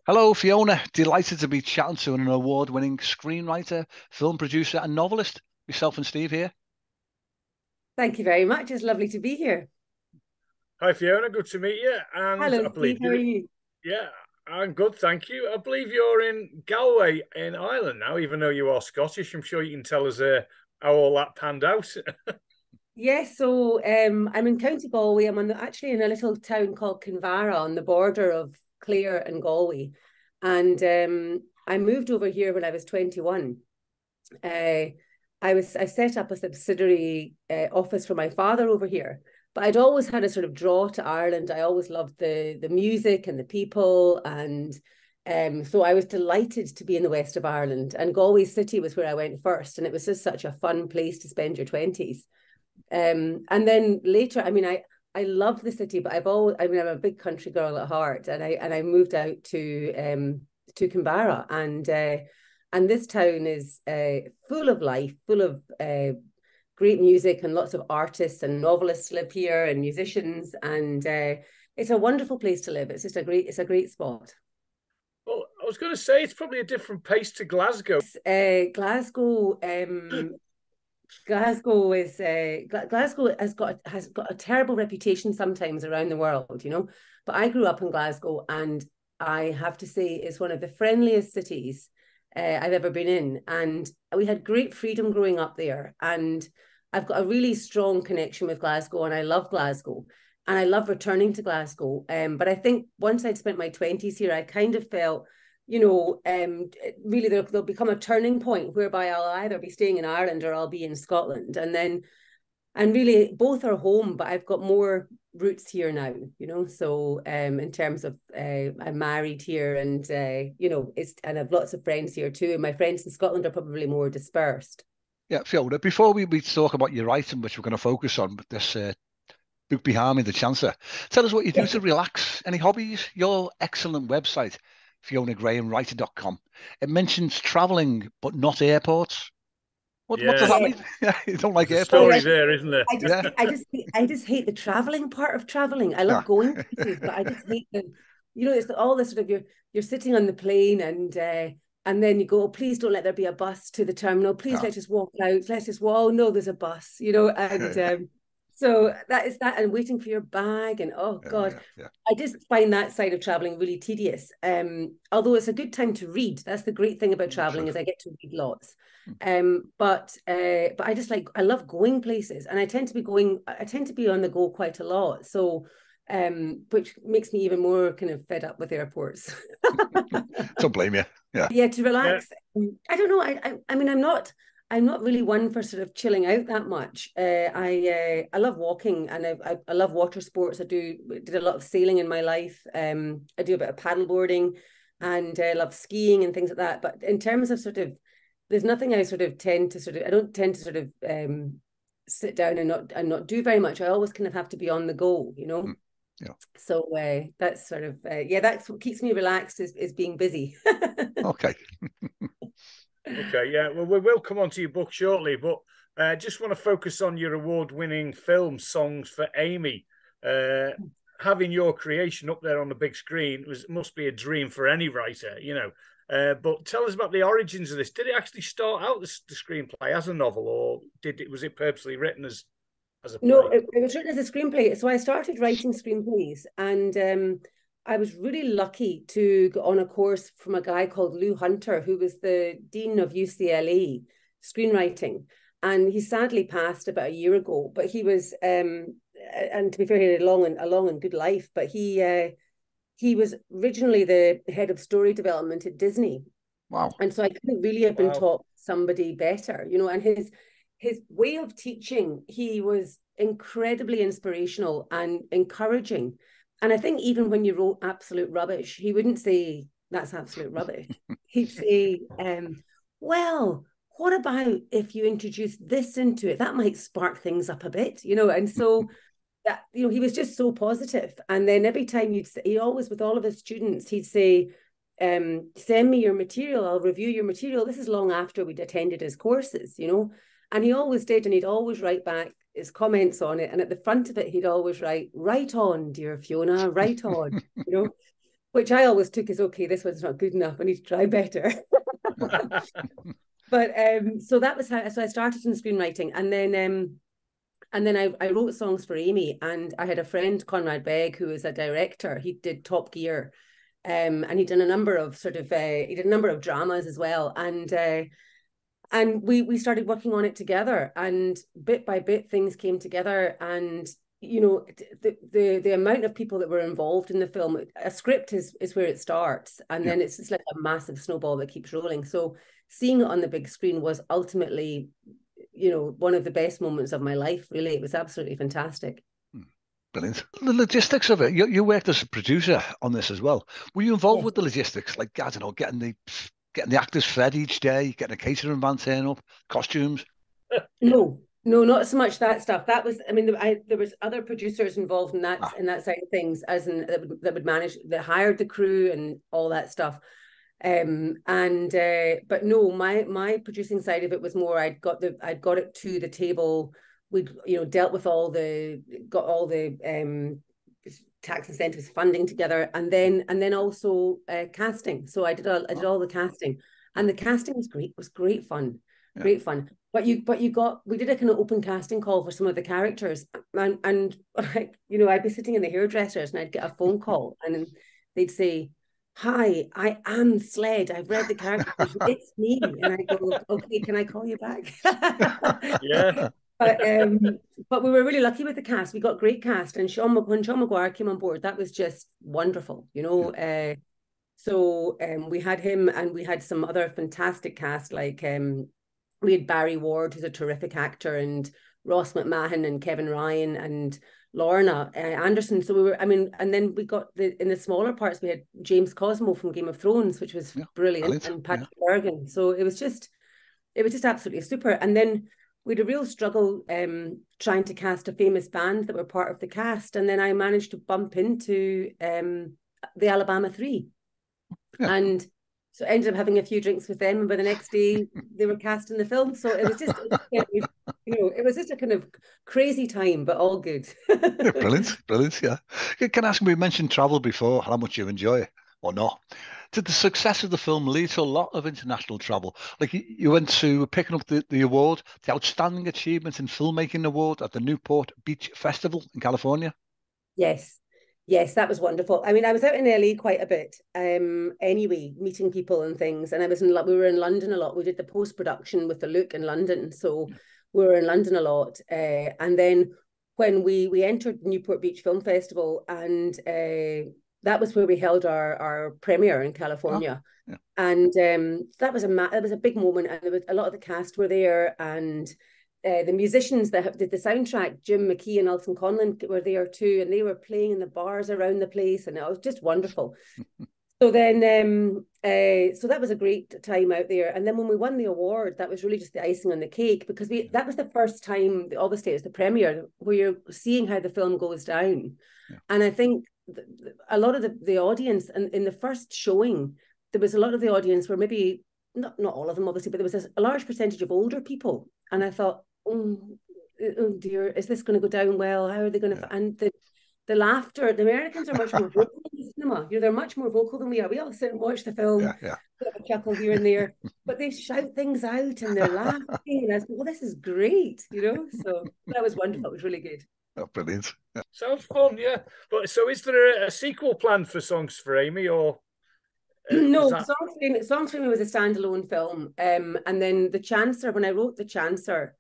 Hello, Fiona. Delighted to be chatting to an award-winning screenwriter, film producer, and novelist. Myself and Steve here. Thank you very much. It's lovely to be here. Hi Fiona, good to meet you. And Hello, I believe Steve. How are you? yeah, I'm good, thank you. I believe you're in Galway in Ireland now, even though you are Scottish. I'm sure you can tell us how all that panned out. Yes, so I'm in County Galway. Actually in a little town called Kinvara on the border of Clare and Galway. And I moved over here when I was 21. Uh, I set up a subsidiary office for my father over here. But I'd always had a sort of draw to Ireland. I always loved the music and the people, and so I was delighted to be in the west of Ireland. And Galway City was where I went first, and it was just such a fun place to spend your 20s. And then later, I love the city, but I'm a big country girl at heart, and I moved out to Canberra, and this town is full of life, full of great music, and lots of artists and novelists live here, and musicians, and it's a wonderful place to live. It's a great spot. Well, I was going to say it's probably a different pace to Glasgow. Glasgow, Glasgow has got a terrible reputation sometimes around the world, you know. But I grew up in Glasgow, and I have to say it's one of the friendliest cities I've ever been in, and we had great freedom growing up there. And I've got a really strong connection with Glasgow, and I love Glasgow, and I love returning to Glasgow. But I think once I'd spent my 20s here, I kind of felt, really there'll become a turning point whereby I'll either be staying in Ireland or I'll be in Scotland. And really both are home, but I've got more roots here now, you know. So in terms of I'm married here, and and I've lots of friends here too. And my friends in Scotland are probably more dispersed. Yeah, Fiona, before we talk about your writing, which we're going to focus on with this book behind me, The Chancer, tell us what you do to relax. Any hobbies? Your excellent website, FionaGrahamWriter.com. It mentions traveling, but not airports. What does Yeah, that Yeah. mean? You don't like there's a airports? story there, isn't there? Yeah. I just hate the traveling part of traveling. I love Yeah. going places, but I just hate it's all this sort of you're sitting on the plane, and then you go, oh, please don't let there be a bus to the terminal. Please Yeah. let's just walk out. Let's just walk. Oh no, there's a bus, you know, and Yeah. so that is that, and waiting for your bag, and oh Yeah. God, Yeah. Yeah. I just find that side of traveling really tedious. Although it's a good time to read. That's the great thing about True. traveling, is I get to read lots. But I just I love going places, and I tend to be on the go quite a lot. So which makes me even more kind of fed up with airports. Don't blame you. Yeah. Yeah, to Yeah. relax. I don't know. I mean, I'm not really one for sort of chilling out that much. I love walking, and I love water sports. Did a lot of sailing in my life. I do a bit of paddleboarding, and I love skiing and things like that. But in terms of sort of, there's nothing I don't tend to sort of sit down and not do very much. I always kind of have to be on the go, you know. Mm. Yeah. So that's sort of that's what keeps me relaxed, is being busy. Okay. Okay, yeah. Well, we will come on to your book shortly, but just want to focus on your award-winning film, Songs for Amy. Having your creation up there on the big screen must be a dream for any writer, you know. But tell us about the origins of this. Did it actually start out the screenplay as a novel, or was it purposely written as a No, play? it was written as a screenplay. So I started writing screenplays, and I was really lucky to go on a course from a guy called Lou Hunter, who was the dean of UCLA screenwriting. And he sadly passed about a year ago. But he was, and to be fair, he had a long and good life. But he was originally the head of story development at Disney, Wow. and so I couldn't really have been Wow. taught somebody better, you know. And his way of teaching, he was incredibly inspirational and encouraging. And I think even when you wrote absolute rubbish, he wouldn't say that's absolute rubbish. He'd say, well, what about if you introduce this into it? That might spark things up a bit, you know. And so that, you know, he was just so positive. And then every time he always, with all of his students, he'd say, send me your material, I'll review your material. This is long after we'd attended his courses, you know. And he always did, and he'd always write back his comments on it. And at the front of it, he'd always write, "Right on, dear Fiona, right on," you know. which I always took as, okay, this one's not good enough, I need to try better. But so that was how, so I started in screenwriting, and then I wrote songs for Amy, and I had a friend, Conrad Begg, who was a director. He did Top Gear, and he'd done a number of dramas as well, and we started working on it together, and bit by bit things came together. And you know, the amount of people that were involved in the film, a script is where it starts, and then it's just like a massive snowball that keeps rolling. So seeing it on the big screen was ultimately, you know, one of the best moments of my life, really. It was absolutely fantastic. Brilliant. The logistics of it, you worked as a producer on this as well. Were you involved with the logistics, like, I don't know, getting the actors fed each day, getting a catering van turn up, costumes? No, not so much that stuff. That was, I mean, there was other producers involved in that side of things, as in that would manage, that hired the crew and all that stuff. But no, my producing side of it was more, I'd got it to the table. We'd, you know, dealt with got all the tax incentives funding together, and then also casting. So I did all the casting, and the casting was great. It was great fun. Great fun. But we did a kind of open casting call for some of the characters, and like, you know, I'd be sitting in the hairdressers and I'd get a phone call, and they'd say, "Hi, I am Sled. I've read the characters. It's me." And I go, "Okay, can I call you back?" Yeah. But we were really lucky with the cast. We got great cast, and when Sean Maguire came on board, that was just wonderful, you know. So we had him, and we had some other fantastic cast, like we had Barry Ward, who's a terrific actor, and Ross McMahon and Kevin Ryan and Lorna Anderson. So we were, I mean, and then we got in the smaller parts, we had James Cosmo from Game of Thrones, which was brilliant, and Patrick Bergen. So it was just absolutely super. And then we had a real struggle trying to cast a famous band that were part of the cast. And then I managed to bump into the Alabama Three. And so I ended up having a few drinks with them, and by the next day they were cast in the film. So it was just, you know, it was just a kind of crazy time, but all good. Brilliant. Yeah. Can I ask, we mentioned travel before, how much you enjoy it or not? Did the success of the film lead to a lot of international travel? Like, you went to picking up the award, the Outstanding Achievement in Filmmaking Award at the Newport Beach Festival in California? Yes, that was wonderful. I mean, I was out in LA quite a bit, anyway, meeting people and things. And we were in London a lot. We did the post-production with the Look in London, so we were in London a lot. And then when we entered the Newport Beach Film Festival, and that was where we held our premiere in California. And that was a big moment, and there was a lot of the cast were there, and the musicians that did the soundtrack, Jim McKee and Alton Conlon, were there too, and they were playing in the bars around the place, and it was just wonderful. So then, so that was a great time out there. And then when we won the award, that was really just the icing on the cake, because that was the first time, obviously it was the premiere, where you're seeing how the film goes down. And I think a lot of the audience, and in the first showing, there was a lot of the audience were maybe, not all of them obviously, but there was a large percentage of older people. And I thought, oh dear, is this going to go down well? How are they going to? And the laughter, the Americans are much more vocal in the cinema. You know, they're much more vocal than we are. We all sit and watch the film, bit of a chuckle here and there, but they shout things out and they're laughing. And I said, well, this is great, you know. So that was wonderful. It was really good. Oh, brilliant. Sounds fun, yeah. But so, is there a sequel planned for Songs for Amy, or? No, Songs for Amy was a standalone film. And then the Chancer, when I wrote the Chancer,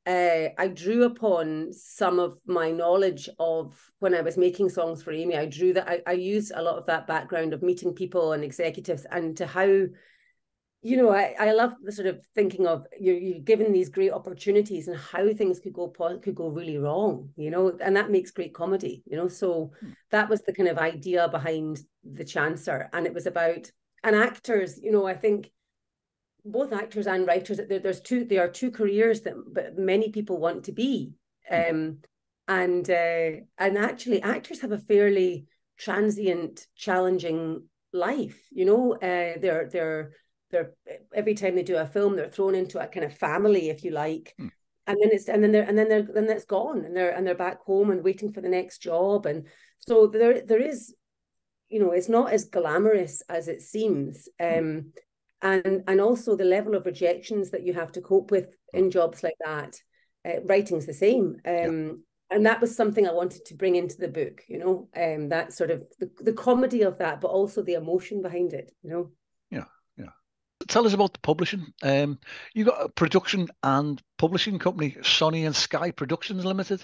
I drew upon some of my knowledge of when I was making Songs for Amy. I used a lot of that background of meeting people and executives, and to how, you know, I love the sort of thinking of you're given these great opportunities and how things could go really wrong, you know, and that makes great comedy, you know. So that was the kind of idea behind the Chancer, and it was about, and actors, you know, I think both actors and writers, there are two careers that many people want to be, and actually actors have a fairly transient, challenging life, you know. They're every time they do a film, they're thrown into a kind of family, if you like, and then it's gone, and they're back home and waiting for the next job. And so there is, it's not as glamorous as it seems. And also the level of rejections that you have to cope with in jobs like that. Writing's the same. And that was something I wanted to bring into the book, that sort of the comedy of that, but also the emotion behind it, Yeah. Tell us about the publishing. You got a production and publishing company, Sonny and Skye Productions Limited.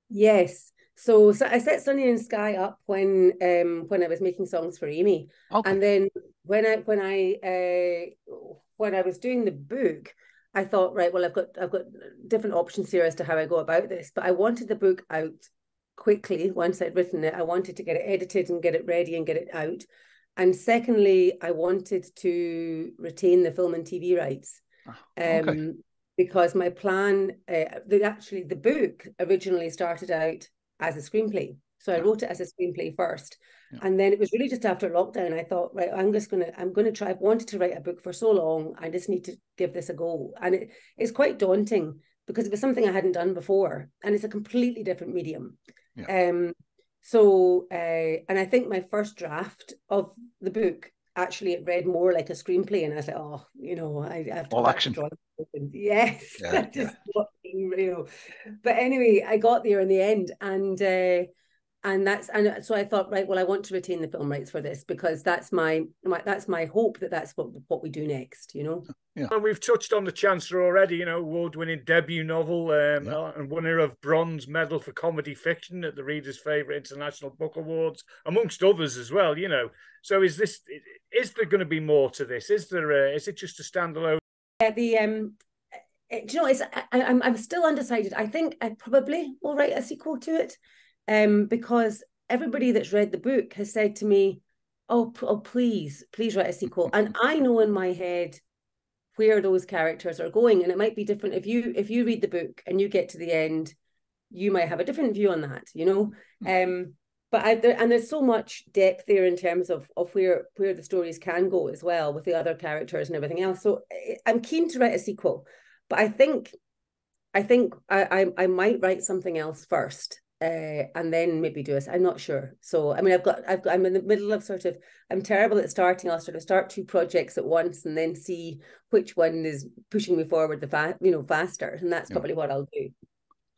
Yes. So I set Sonny and Skye up when I was making songs for Amy. Okay. And then when I was doing the book, I thought, right, well, I've got different options here as to how I go about this, but I wanted the book out quickly. Once I'd written it, I wanted to get it edited and get it ready and get it out. And secondly, I wanted to retain the film and TV rights. Okay. Because my plan, the book originally started out as a screenplay. So I wrote it as a screenplay first. Yeah. And then it was really just after lockdown, I thought, right, I'm going to try. I've wanted to write a book for so long. I just need to give this a go. And it's quite daunting because it was something I hadn't done before. And it's a completely different medium. Yeah. And I think my first draft of the book, actually it read more like a screenplay. And I was like, I have to all action. Yes. Yeah, But anyway, I got there in the end, and so I thought, right, well, I want to retain the film rights for this because that's my hope that's what we do next, Yeah. Well, we've touched on the Chancer already, award-winning debut novel and winner of Bronze Medal for Comedy Fiction at the Reader's Favourite International Book Awards, amongst others as well, So is there going to be more to this? Is it just a standalone? I'm still undecided. I think I probably will write a sequel to it, because everybody that's read the book has said to me, oh please write a sequel. And I know in my head where those characters are going, and it might be different if you read the book and you get to the end, you might have a different view on that, But there's so much depth there in terms of where the stories can go as well with the other characters and everything else. So I'm keen to write a sequel, but I think I might write something else first, and then maybe do it. I'm not sure. So I mean, I'm in the middle of I'm terrible at starting. I'll sort of start two projects at once and then see which one is pushing me forward faster, and that's probably what I'll do.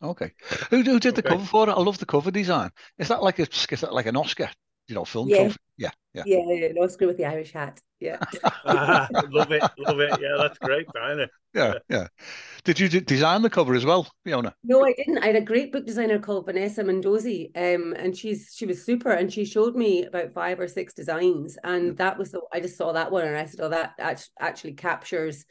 Okay. Who did the cover for it? I love the cover design. Is that like an Oscar, film trophy? Yeah. An Oscar with the Irish hat. Yeah. Love it. Yeah, that's great, isn't it? Yeah. Did you design the cover as well, Fiona? No, I didn't. I had a great book designer called Vanessa Mendozi, and she was super, and she showed me about 5 or 6 designs, and that was I just saw that one, and I said, oh, that actually captures.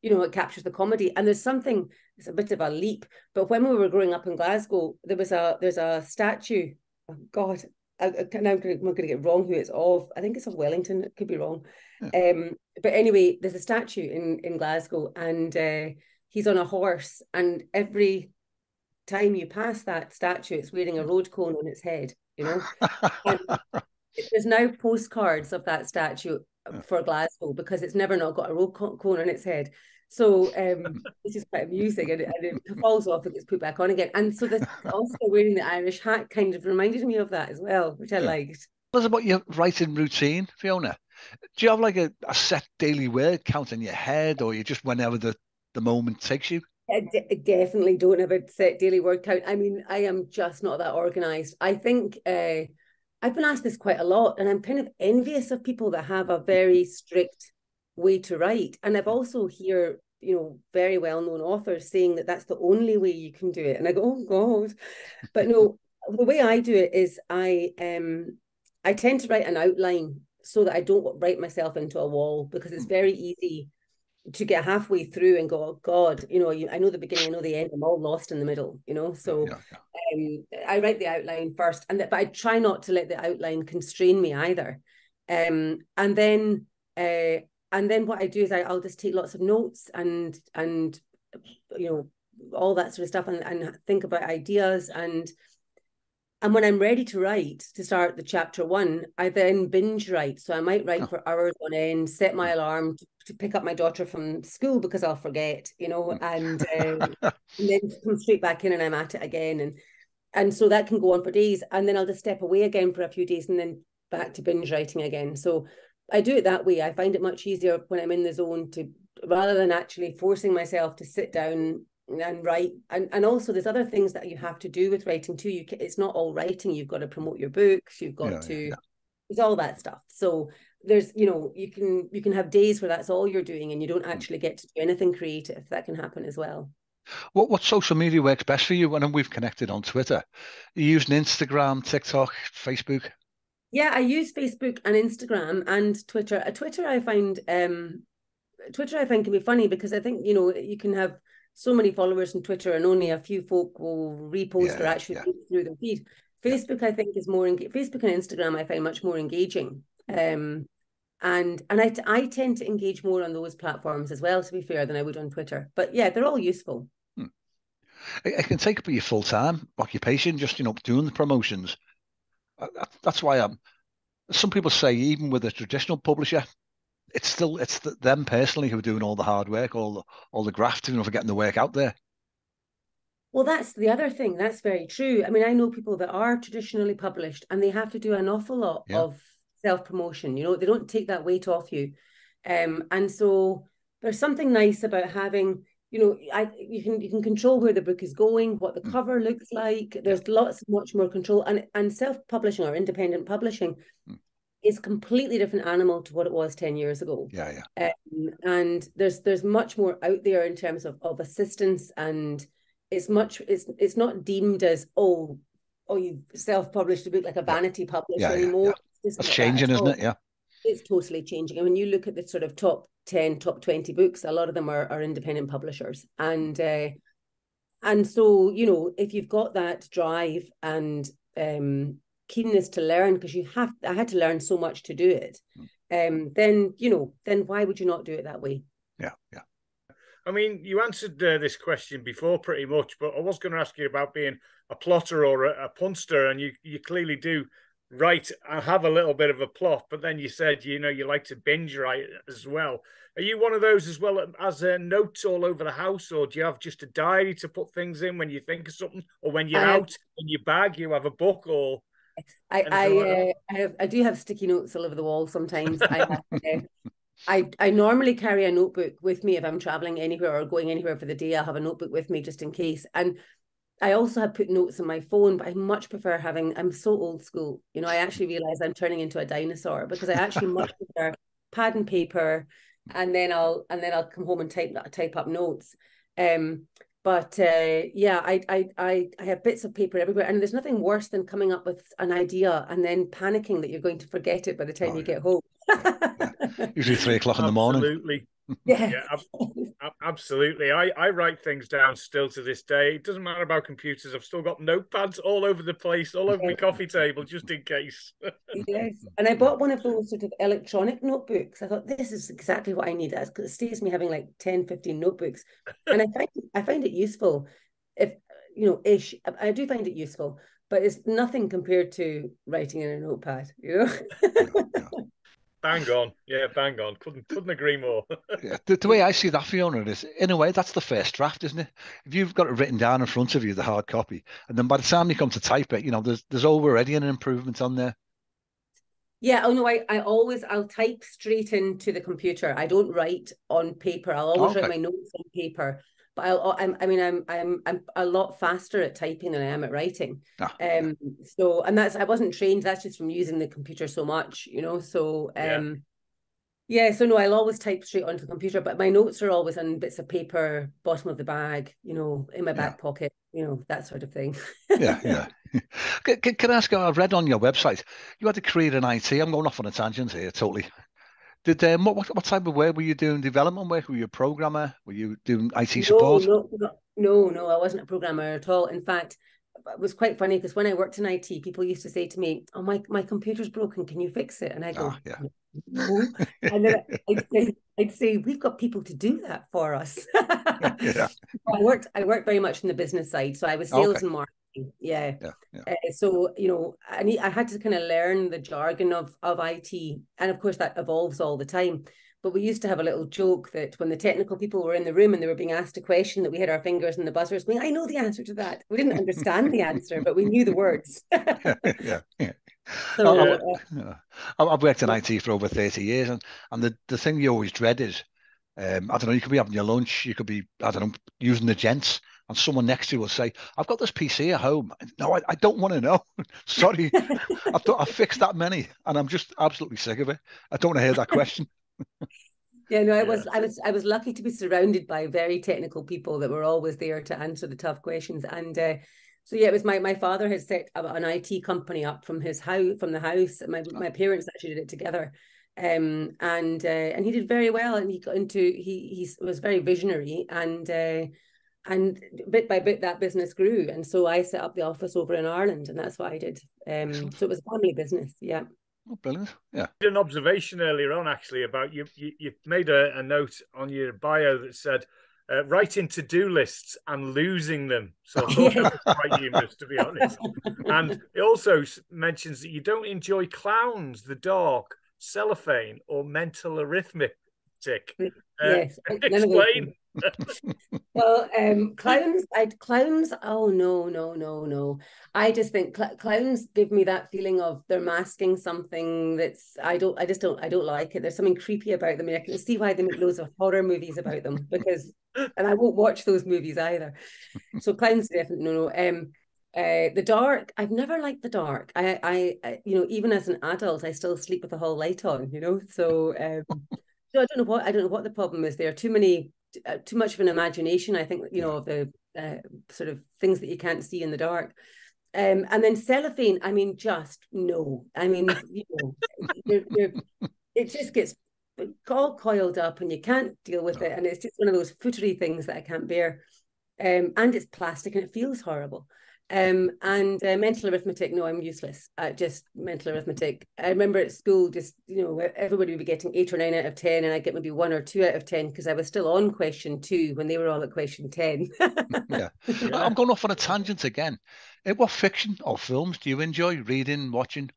It captures the comedy. And there's something, it's a bit of a leap, but when we were growing up in Glasgow, there's a statue. Oh God, I'm going to get wrong who it's of. I think it's of Wellington. It could be wrong. Yeah. But anyway, there's a statue in Glasgow, and he's on a horse. And every time you pass that statue, it's wearing a road cone on its head. And there's now postcards of that statue for Glasgow because it's never not got a road cone on its head. So it's just quite amusing, and it falls off and gets put back on again. And so also wearing the Irish hat kind of reminded me of that as well, which I liked. Tell us about your writing routine, Fiona. Do you have like a set daily word count in your head, or you just whenever the moment takes you? I definitely don't have a set daily word count. I mean, I am just not that organized. I think I've been asked this quite a lot, and I'm kind of envious of people that have a very strict way to write. And I've also hear, very well-known authors saying that that's the only way you can do it. And I go, oh God. But no, the way I do it is I tend to write an outline so that I don't write myself into a wall, because it's very easy to get halfway through and go, oh God, I know the beginning, I know the end, I'm all lost in the middle, So I write the outline first, but I try not to let the outline constrain me either. And then what I do is I'll just take lots of notes and all that sort of stuff, and think about ideas, and when I'm ready to write, to start the chapter 1, I then binge write. So I might write for hours on end, set my alarm to pick up my daughter from school because I'll forget, and then come straight back in and I'm at it again. And so that can go on for days. And then I'll just step away again for a few days and then back to binge writing again. So I do it that way. I find it much easier when I'm in the zone to, rather than actually forcing myself to sit down and write. And also there's other things that you have to do with writing too. It's not all writing. You've got to promote your books. You've got to, it's all that stuff. So there's, you know, you can have days where that's all you're doing and you don't actually get to do anything creative. That can happen as well. What social media works best for you? I know we've connected on Twitter. Are you using Instagram, TikTok, Facebook? Yeah, I use Facebook and Instagram and Twitter. Twitter I find can be funny because I think, you know, you can have so many followers on Twitter and only a few folk will repost or actually read through their feed. Facebook I think is more Facebook and Instagram I find much more engaging. And I tend to engage more on those platforms as well, to be fair, than I would on Twitter. But yeah, they're all useful. It can take up your full-time occupation, just, you know, doing the promotions. That's why some people say even with a traditional publisher, it's them personally who are doing all the hard work, all the graft, you know, for getting the work out there. Well, that's the other thing. That's very true. I mean, I know people that are traditionally published and they have to do an awful lot of self-promotion. You know, they don't take that weight off you. And so there's something nice about having, you know, you can control where the book is going, what the cover looks like. There's much more control. And self-publishing or independent publishing is a completely different animal to what it was 10 years ago. And there's much more out there in terms of assistance, and it's not deemed as you self-published a book like a vanity publisher anymore. That's changing, isn't it? Yeah. It's totally changing. And when you look at the sort of top 10, top 20 books, a lot of them are independent publishers. And so, you know, if you've got that drive and keenness to learn, because I had to learn so much to do it, then why would you not do it that way? Yeah. I mean, you answered this question before pretty much, but I was going to ask you about being a plotter or a punster, and you clearly do write and have a little bit of a plot, but then you said, you know, you like to binge write as well. Are you one of those as well as notes all over the house, or do you have just a diary to put things in when you think of something, or when you're out in your bag, you have a book or... I do have sticky notes all over the wall sometimes. I normally carry a notebook with me if I'm traveling anywhere or going anywhere for the day. I'll have a notebook with me just in case. And I also have put notes on my phone, but I much prefer I'm so old school. You know, I actually realize I'm turning into a dinosaur because I actually much prefer pad and paper, and then I'll come home and type up notes. But I have bits of paper everywhere, and there's nothing worse than coming up with an idea and then panicking that you're going to forget it by the time you get home. Usually 3 o'clock in the morning. Absolutely. Absolutely. I write things down still to this day. It doesn't matter about computers. I've still got notepads all over the place, all over my coffee table, just in case. Yes. And I bought one of those sort of electronic notebooks. I thought, this is exactly what I need, because it saves me having like 10, 15 notebooks. And I find it useful. If, you know, I do find it useful, but it's nothing compared to writing in a notepad, you know? Bang on. Yeah, bang on. Couldn't agree more. The way I see that, Fiona, is in a way that's the first draft, isn't it? If you've got it written down in front of you, the hard copy, and then by the time you come to type it, you know, there's already an improvement on there. Yeah, oh no, I'll type straight into the computer. I don't write on paper. I'll always write my notes on paper. But I'm a lot faster at typing than I am at writing. So, and I wasn't trained. That's just from using the computer so much, you know. So, so no, I'll always type straight onto the computer. But my notes are always on bits of paper, bottom of the bag, you know, in my back pocket, you know, that sort of thing. Yeah. Can I ask? I've read on your website you had to create an IT. I'm going off on a tangent here, totally. Did what type of work were you doing? Development work? Were you a programmer? Were you doing IT support? No, I wasn't a programmer at all. In fact, it was quite funny because when I worked in IT, people used to say to me, "Oh, my computer's broken. Can you fix it?" And I go, "No." And then I'd say, "We've got people to do that for us." I worked very much in the business side, so I was sales and marketing. So, you know, I had to kind of learn the jargon of IT, and of course that evolves all the time. But we used to have a little joke that when the technical people were in the room and they were being asked a question, that we had our fingers in the buzzers going, "I know the answer to that." We didn't understand the answer, but we knew the words. So I've worked in IT for over 30 years, and the thing you always dread is, I don't know, you could be having your lunch, you could be, I don't know, using the gents, and someone next to you will say, I've got this PC at home. No, I don't want to know. Sorry, I've fixed that many, and I'm just absolutely sick of it. I don't want to hear that question. Yeah, no, I was lucky to be surrounded by very technical people that were always there to answer the tough questions. And so yeah, it was my father had set an IT company up from his house, from the house. My parents actually did it together. And he did very well, and he got into he was very visionary, and bit by bit that business grew, and so I set up the office over in Ireland, and that's what I did. So it was a family business. Yeah. Oh, brilliant. Yeah. I did an observation earlier on actually about you made a note on your bio that said writing to-do lists and losing them. So I thought that was quite humorous, to be honest. And it also mentions that you don't enjoy clowns, the dark, cellophane, or mental arithmetic. Yes. Explain. Well, clowns. Oh no. I just think clowns give me that feeling of they're masking something that's I don't like it. There's something creepy about them. I can see why they make loads of horror movies about them, because, and I won't watch those movies either. So clowns definitely no. The dark. I've never liked the dark. I even as an adult, I still sleep with the whole light on. So so I don't know what the problem is. There are too much of an imagination, I think, of the sort of things that you can't see in the dark. And then cellophane, I mean, just no. I mean, it just gets all coiled up and you can't deal with it. And it's just one of those footery things that I can't bear. And it's plastic and it feels horrible. And mental arithmetic, no, I'm useless at just mental arithmetic. I remember at school, just everybody would be getting 8 or 9 out of 10, and I'd get maybe 1 or 2 out of 10 because I was still on question 2 when they were all at question 10. Yeah. I'm going off on a tangent again. What fiction or films do you enjoy reading, watching?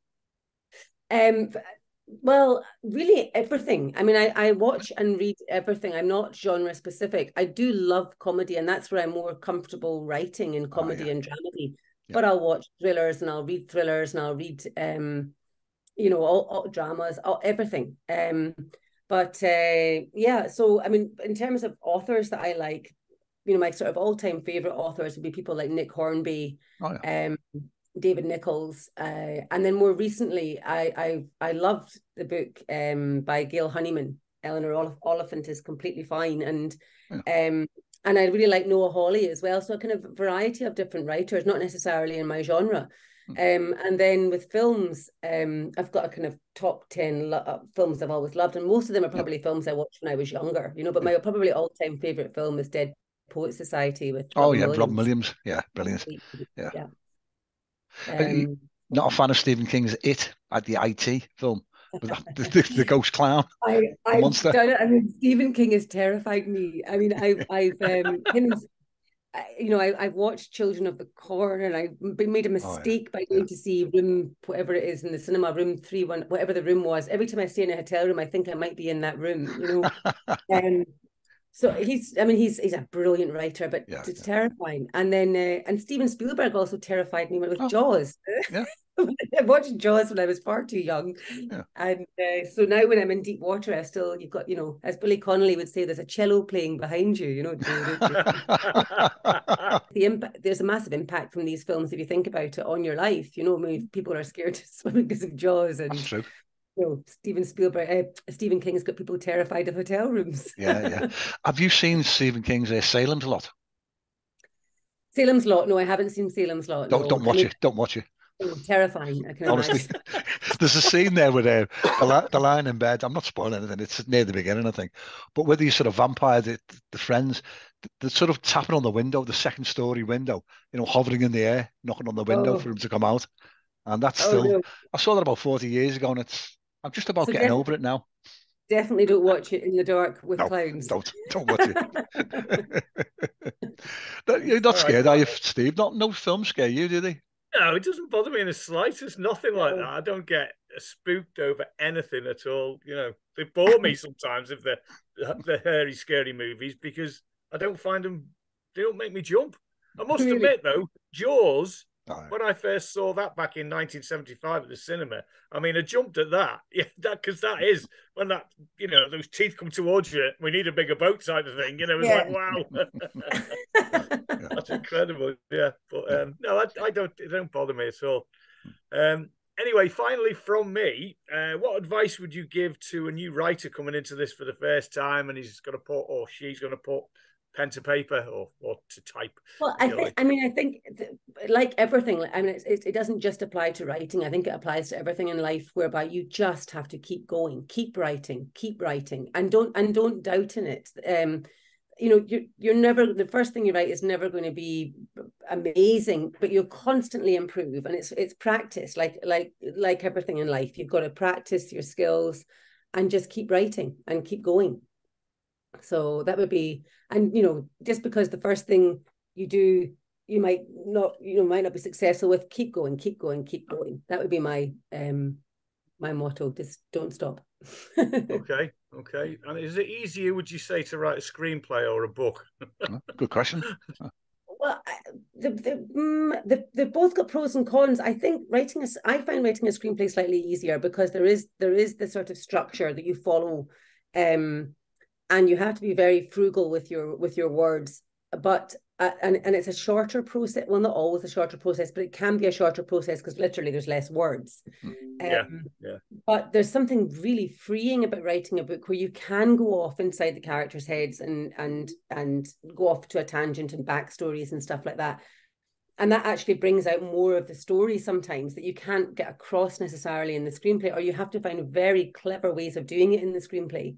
Well, really everything. I mean, I watch and read everything. I'm not genre specific. I do love comedy, and that's where I'm more comfortable writing in comedy and dramedy. Yeah. But I'll watch thrillers and I'll read thrillers and I'll read all dramas, everything. Yeah, so I mean, in terms of authors that I like, my sort of all-time favorite authors would be people like Nick Hornby, David Nichols, and then more recently, I loved the book by Gail Honeyman. Eleanor Oliphant is completely fine, and I really like Noah Hawley as well. So a kind of variety of different writers, not necessarily in my genre. And then with films, I've got a kind of top 10 films I've always loved, and most of them are probably films I watched when I was younger. But my probably all-time favorite film is Dead Poets Society with Robin Williams. Yeah, brilliant. Yeah. Not a fan of Stephen King's It, at the IT film, with the ghost clown, the monster. I mean, Stephen King has terrified me. I mean, I've watched Children of the Corn, and I made a mistake by going to see Room, whatever it is in the cinema, Room 31, whatever the room was. Every time I stay in a hotel room, I think I might be in that room. So he's a brilliant writer, but terrifying. And then and Steven Spielberg also terrified me with Jaws. Yeah. I watched Jaws when I was far too young. Yeah. And so now when I'm in deep water, you've got, as Billy Connolly would say, there's a cello playing behind you, There's a massive impact from these films, if you think about it, on your life. I mean, people are scared to swim because of Jaws. And that's true. Stephen King's got people terrified of hotel rooms. Yeah. Have you seen Stephen King's Salem's Lot? Salem's Lot? No, I haven't seen Salem's Lot. Don't watch it. Don't watch it. Terrifying. I can honestly. There's a scene there where they're lying in bed. I'm not spoiling anything. It's near the beginning, I think. But with these sort of vampire, the friends, they're sort of tapping on the window, the second story window, hovering in the air, knocking on the window for him to come out. And that's I saw that about 40 years ago, and I'm just about getting over it now. Definitely don't watch it in the dark with clowns. Don't watch it. You're not scared, are you, Steve? No film scare you, do they? No, it doesn't bother me in the slightest. Nothing like that. I don't get spooked over anything at all. They bore me sometimes if they're hairy, scary movies, because I don't find them. They don't make me jump. I must admit, though, Jaws when I first saw that back in 1975 at the cinema, I mean, I jumped at that. Yeah, because that is when that, you know, those teeth come towards you. We need a bigger boat type of thing. You know, it's like, wow, that's incredible. Yeah, but no, I don't. It don't bother me at all. Anyway, finally from me, what advice would you give to a new writer coming into this for the first time, and he's going to put, or she's going to put, pen to paper or to type? Well, I think like everything, I mean, it doesn't just apply to writing. I think it applies to everything in life, whereby you just have to keep going, keep writing, and don't doubt in it. You know, you're never, the first thing you write is never going to be amazing, but you'll constantly improve, and it's practice, like everything in life. You've got to practice your skills and just keep writing and keep going. So that would be, and you know, just because the first thing you do you might not be successful with, keep going. That would be my my motto. Just don't stop. Okay. And is it easier, would you say, to write a screenplay or a book? Good question. Well, they've both got pros and cons. I think I find writing a screenplay slightly easier because there is the sort of structure that you follow, and you have to be very frugal with your words. But and it's a shorter process. Well, not always a shorter process, but it can be a shorter process because literally there's less words. Yeah. But there's something really freeing about writing a book where you can go off inside the characters' heads and go off to a tangent and backstories and stuff like that. And that actually brings out more of the story sometimes that you can't get across necessarily in the screenplay, or you have to find very clever ways of doing it in the screenplay.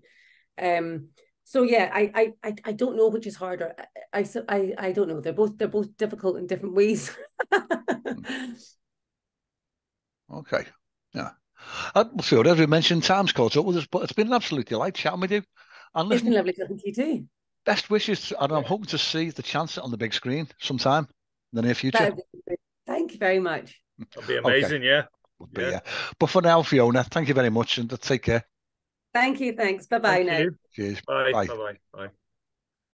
So yeah, I don't know which is harder. I don't know. They're both difficult in different ways. Okay. Yeah. Fiona, as we mentioned, time's caught up with us, but it's been an absolute delight chatting with you. And listen, it's been lovely talking to you too. Best wishes, and I'm hoping to see the Chancer on the big screen sometime in the near future. Thank you very much. That'll be amazing, okay. Yeah. But for now, Fiona, thank you very much, and take care. Thank you. Thanks. Bye-bye now. Cheers. Bye. Bye.